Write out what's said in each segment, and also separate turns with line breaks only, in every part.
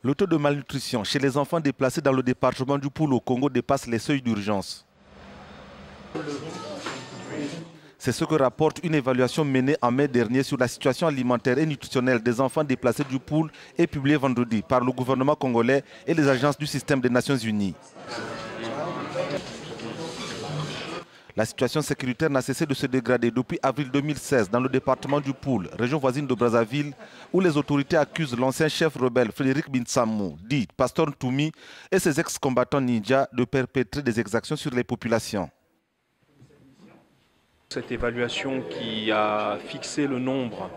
Le taux de malnutrition chez les enfants déplacés dans le département du Poul au Congo dépasse les seuils d'urgence. C'est ce que rapporte une évaluation menée en mai dernier sur la situation alimentaire et nutritionnelle des enfants déplacés du Poul et publiée vendredi par le gouvernement congolais et les agences du système des Nations Unies. La situation sécuritaire n'a cessé de se dégrader depuis avril 2016 dans le département du Poul, région voisine de Brazzaville, où les autorités accusent l'ancien chef rebelle Frédéric Binsamou, dit Pasteur Ntoumi, et ses ex-combattants ninjas de perpétrer des exactions sur les populations.
Cette évaluation qui a fixé le nombre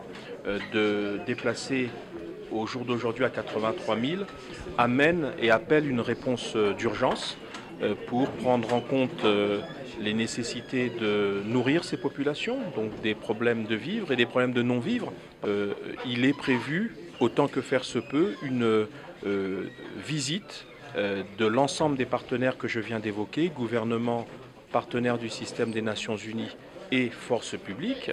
de déplacés au jour d'aujourd'hui à 83 000 amène et appelle une réponse d'urgence pour prendre en compte les nécessités de nourrir ces populations, donc des problèmes de vivre et des problèmes de non-vivre. Il est prévu, autant que faire se peut, une visite de l'ensemble des partenaires que je viens d'évoquer, gouvernement, partenaires du système des Nations Unies et forces publiques,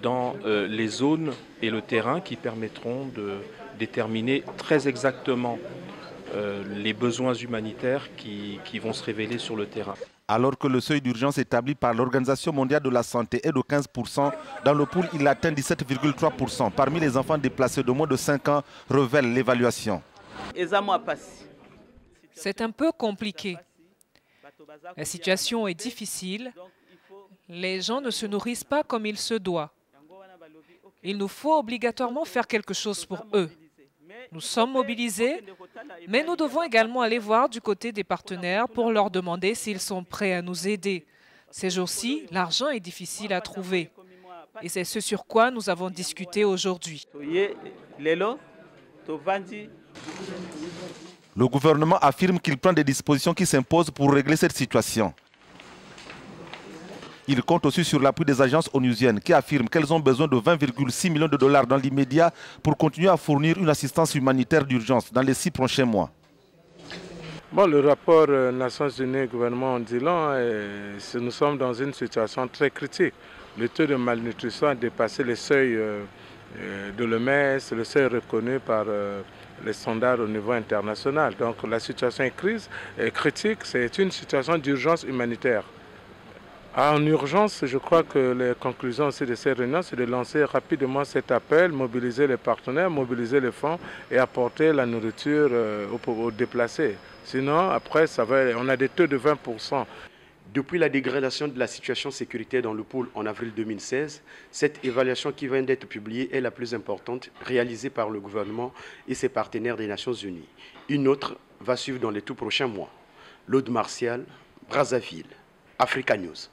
dans les zones et le terrain qui permettront de déterminer très exactement les besoins humanitaires qui vont se révéler sur le terrain.
Alors que le seuil d'urgence établi par l'Organisation mondiale de la santé est de 15%, dans le Poul, il atteint 17,3%. Parmi les enfants déplacés de moins de 5 ans, révèle l'évaluation.
C'est un peu compliqué. La situation est difficile. Les gens ne se nourrissent pas comme il se doit. Il nous faut obligatoirement faire quelque chose pour eux. Nous sommes mobilisés, mais nous devons également aller voir du côté des partenaires pour leur demander s'ils sont prêts à nous aider. Ces jours-ci, l'argent est difficile à trouver. Et c'est ce sur quoi nous avons discuté aujourd'hui.
Le gouvernement affirme qu'il prend des dispositions qui s'imposent pour régler cette situation. Il compte aussi sur l'appui des agences onusiennes qui affirment qu'elles ont besoin de 20,6 millions de dollars dans l'immédiat pour continuer à fournir une assistance humanitaire d'urgence dans les 6 prochains mois.
Bon, le rapport Nations Unies gouvernement dit long, nous sommes dans une situation très critique. Le taux de malnutrition a dépassé les seuils de l'OMS, le seuil reconnu par les standards au niveau international. Donc la situation est critique, c'est une situation d'urgence humanitaire. En urgence, je crois que les conclusions aussi de ces réunions, c'est de lancer rapidement cet appel, mobiliser les partenaires, mobiliser les fonds et apporter la nourriture aux déplacés. Sinon, après, on a des taux de 20%.
Depuis la dégradation de la situation sécuritaire dans le Poul en avril 2016, cette évaluation qui vient d'être publiée est la plus importante réalisée par le gouvernement et ses partenaires des Nations Unies. Une autre va suivre dans les tout prochains mois. L'Aude Martial, Brazzaville, Africa News.